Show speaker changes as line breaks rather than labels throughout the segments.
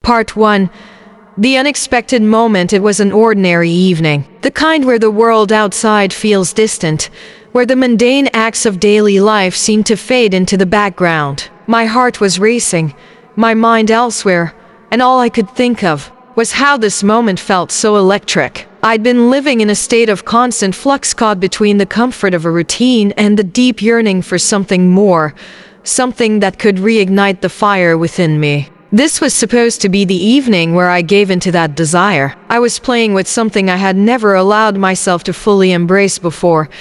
Part 1. The unexpected moment. It was an ordinary evening. The kind where the world outside feels distant, where the mundane acts of daily life seem to fade into the background. My heart was racing, my mind elsewhere, and all I could think of was how this moment felt so electric. I'd been living in a state of constant flux, caught between the comfort of a routine and the deep yearning for something more, something that could reignite the fire within me. This was supposed to be the evening where I gave into that desire. I was playing with something I had never allowed myself to fully embrace before,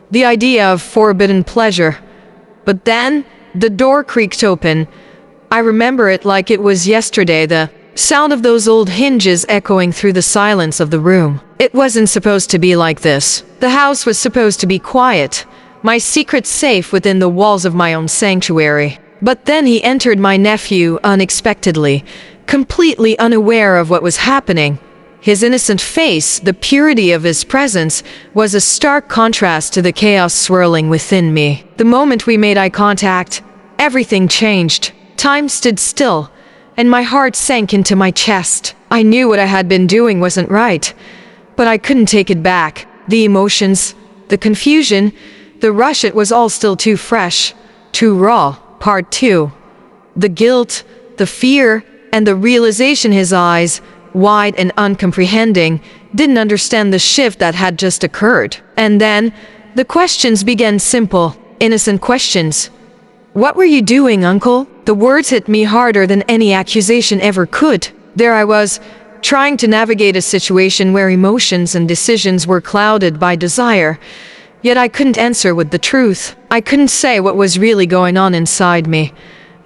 the idea of forbidden pleasure. But then, the door creaked open. I remember it like it was yesterday, the sound of those old hinges echoing through the silence of the room. It wasn't supposed to be like this. The house was supposed to be quiet, my secret safe within the walls of my own sanctuary. But then he entered, my nephew, unexpectedly, completely unaware of what was happening. His innocent face, the purity of his presence, was a stark contrast to the chaos swirling within me. The moment we made eye contact, everything changed. Time stood still, and my heart sank into my chest. I knew what I had been doing wasn't right, but I couldn't take it back. The emotions, the confusion, the rush, it was all still too fresh, too raw. Part 2. The guilt, the fear, and the realization. His eyes, wide and uncomprehending, didn't understand the shift that had just occurred. And then, the questions began, simple, innocent questions. "What were you doing, Uncle?" The words hit me harder than any accusation ever could. There I was, trying to navigate a situation where emotions and decisions were clouded by desire. Yet I couldn't answer with the truth. I couldn't say what was really going on inside me.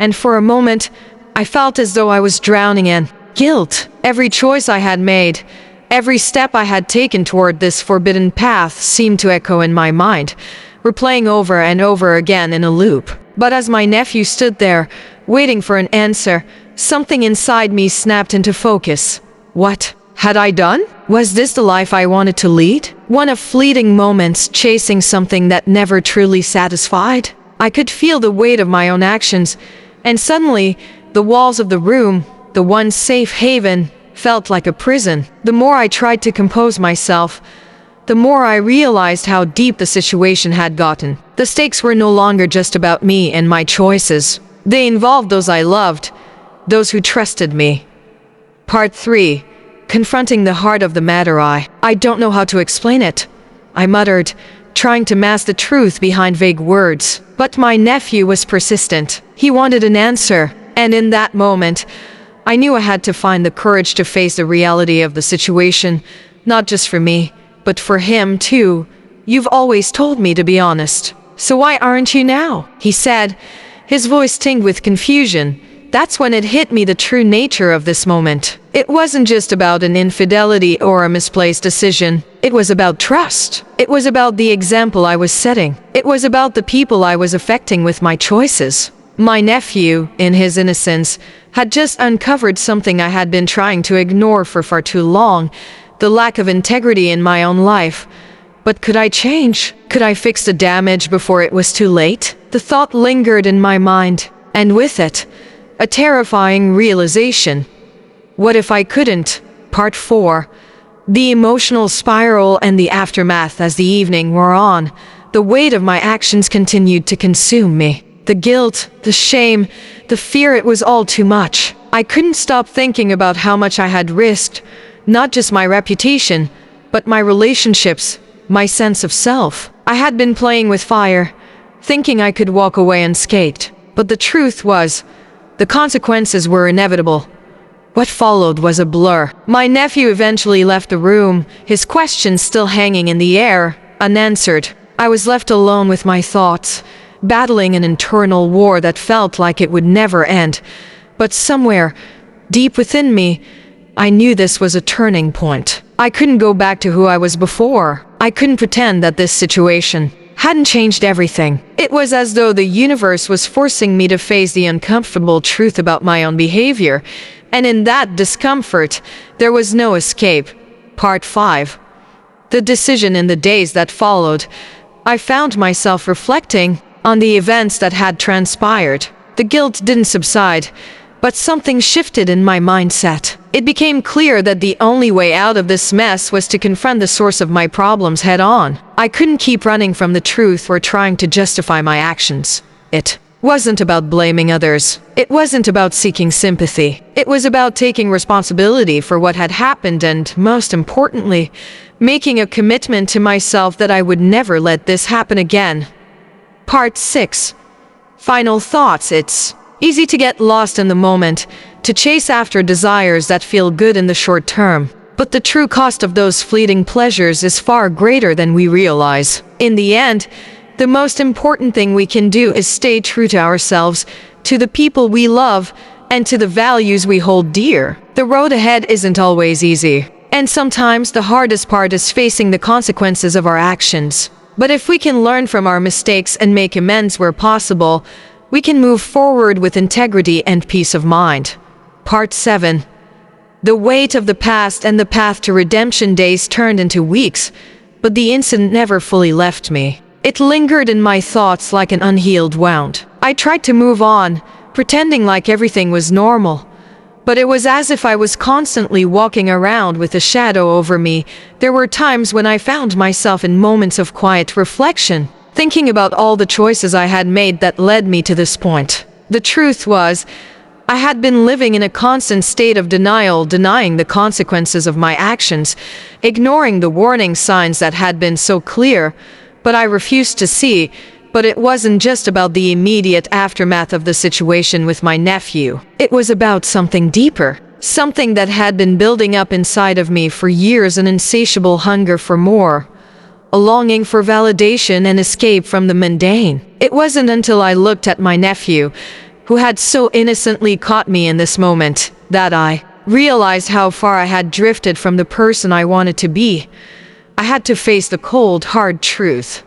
And for a moment, I felt as though I was drowning in guilt. Every choice I had made, every step I had taken toward this forbidden path seemed to echo in my mind, replaying over and over again in a loop. But as my nephew stood there, waiting for an answer, something inside me snapped into focus. What had I done? Was this the life I wanted to lead? One of fleeting moments, chasing something that never truly satisfied? I could feel the weight of my own actions, and suddenly, the walls of the room, the one safe haven, felt like a prison. The more I tried to compose myself, the more I realized how deep the situation had gotten. The stakes were no longer just about me and my choices. They involved those I loved, those who trusted me. Part 3. Confronting the heart of the matter. I don't know how to explain it, I muttered, trying to mask the truth behind vague words. But my nephew was persistent. He wanted an answer, and in that moment, I knew I had to find the courage to face the reality of the situation, not just for me, but for him too. "You've always told me to be honest. So why aren't you now?" he said, his voice tinged with confusion. That's when it hit me, the true nature of this moment. It wasn't just about an infidelity or a misplaced decision. It was about trust. It was about the example I was setting. It was about the people I was affecting with my choices. My nephew, in his innocence, had just uncovered something I had been trying to ignore for far too long, the lack of integrity in my own life. But could I change? Could I fix the damage before it was too late? The thought lingered in my mind, and with it, a terrifying realization. What if I couldn't? Part 4. The emotional spiral and the aftermath. As the evening wore on, the weight of my actions continued to consume me. The guilt, the shame, the fear, it was all too much. I couldn't stop thinking about how much I had risked, not just my reputation, but my relationships, my sense of self. I had been playing with fire, thinking I could walk away unscathed. But the truth was, the consequences were inevitable. What followed was a blur. My nephew eventually left the room, his questions still hanging in the air, unanswered. I was left alone with my thoughts, battling an internal war that felt like it would never end. But somewhere, deep within me, I knew this was a turning point. I couldn't go back to who I was before. I couldn't pretend that this situation hadn't changed everything. It was as though the universe was forcing me to face the uncomfortable truth about my own behavior, and in that discomfort, there was no escape. Part 5. The decision. In the days that followed, I found myself reflecting on the events that had transpired. The guilt didn't subside, But something shifted in my mindset. It became clear that the only way out of this mess was to confront the source of my problems head on. I couldn't keep running from the truth or trying to justify my actions. It wasn't about blaming others. It wasn't about seeking sympathy. It was about taking responsibility for what had happened and, most importantly, making a commitment to myself that I would never let this happen again. Part 6. Final thoughts. It's easy to get lost in the moment, to chase after desires that feel good in the short term. But the true cost of those fleeting pleasures is far greater than we realize. In the end, the most important thing we can do is stay true to ourselves, to the people we love, and to the values we hold dear. The road ahead isn't always easy, and sometimes the hardest part is facing the consequences of our actions. But if we can learn from our mistakes and make amends where possible, we can move forward with integrity and peace of mind. Part 7. The weight of the past and the path to redemption. Days turned into weeks, but the incident never fully left me. It lingered in my thoughts like an unhealed wound. I tried to move on, pretending like everything was normal. But it was as if I was constantly walking around with a shadow over me. There were times when I found myself in moments of quiet reflection, thinking about all the choices I had made that led me to this point. The truth was, I had been living in a constant state of denial, denying the consequences of my actions, ignoring the warning signs that had been so clear, but I refused to see. But it wasn't just about the immediate aftermath of the situation with my nephew. It was about something deeper, something that had been building up inside of me for years, an insatiable hunger for more, a longing for validation and escape from the mundane. It wasn't until I looked at my nephew, who had so innocently caught me in this moment, that I realized how far I had drifted from the person I wanted to be. I had to face the cold, hard truth.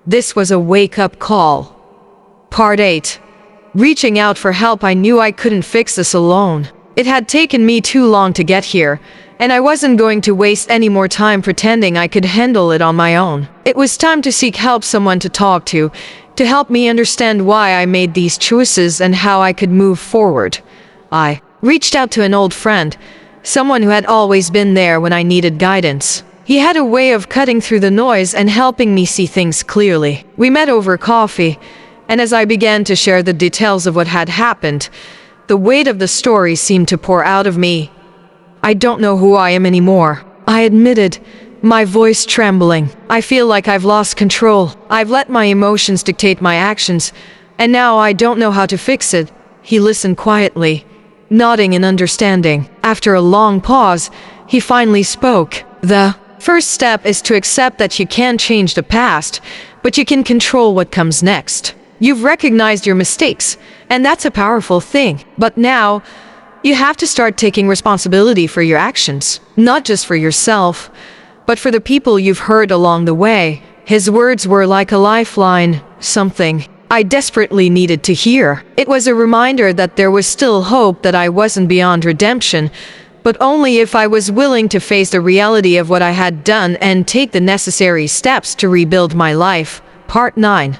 This was a wake-up call. Part 8. Reaching out for help. I knew I couldn't fix this alone. It had taken me too long to get here, and I wasn't going to waste any more time pretending I could handle it on my own. It was time to seek help, someone to talk to help me understand why I made these choices and how I could move forward. I reached out to an old friend, someone who had always been there when I needed guidance. He had a way of cutting through the noise and helping me see things clearly. We met over coffee, and as I began to share the details of what had happened, the weight of the story seemed to pour out of me. I don't know who I am anymore, I admitted, my voice trembling. I feel like I've lost control. I've let my emotions dictate my actions, and now I don't know how to fix it. He listened quietly, nodding in understanding. After a long pause, he finally spoke. The first step is to accept that you can't change the past, but you can control what comes next. You've recognized your mistakes, and that's a powerful thing. But now, you have to start taking responsibility for your actions, not just for yourself, but for the people you've hurt along the way. His words were like a lifeline, something I desperately needed to hear. It was a reminder that there was still hope, that I wasn't beyond redemption, but only if I was willing to face the reality of what I had done and take the necessary steps to rebuild my life. Part 9.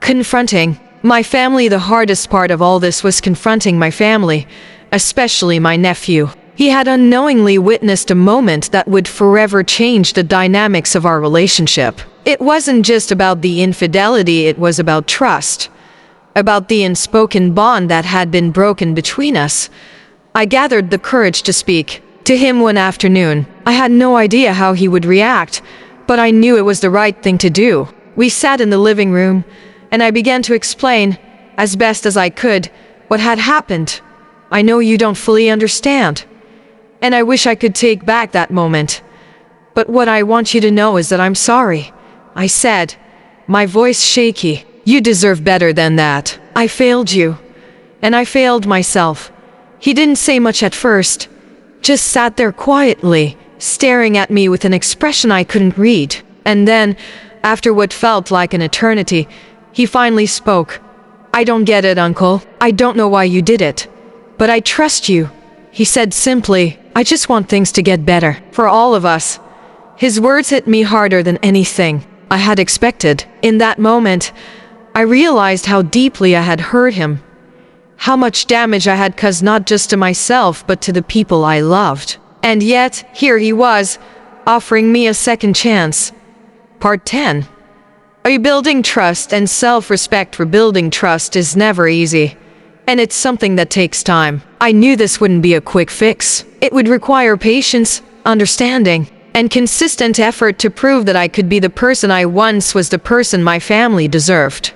Confronting my family. The hardest part of all this was confronting my family, especially my nephew. He had unknowingly witnessed a moment that would forever change the dynamics of our relationship. It wasn't just about the infidelity, it was about trust, about the unspoken bond that had been broken between us. I gathered the courage to speak to him one afternoon. I had no idea how he would react, but I knew it was the right thing to do. We sat in the living room, and I began to explain, as best as I could, what had happened. I know you don't fully understand, and I wish I could take back that moment. But what I want you to know is that I'm sorry, I said, my voice shaky. You deserve better than that. I failed you, and I failed myself. He didn't say much at first, just sat there quietly, staring at me with an expression I couldn't read. And then, after what felt like an eternity, he finally spoke. I don't get it, Uncle. I don't know why you did it, but I trust you, he said simply. I just want things to get better, for all of us. His words hit me harder than anything I had expected. In that moment, I realized how deeply I had hurt him, how much damage I had caused not just to myself but to the people I loved. And yet, here he was, offering me a second chance. Part 10. Rebuilding trust and self-respect. Rebuilding trust is never easy, and it's something that takes time. I knew this wouldn't be a quick fix. It would require patience, understanding, and consistent effort to prove that I could be the person I once was, the person my family deserved.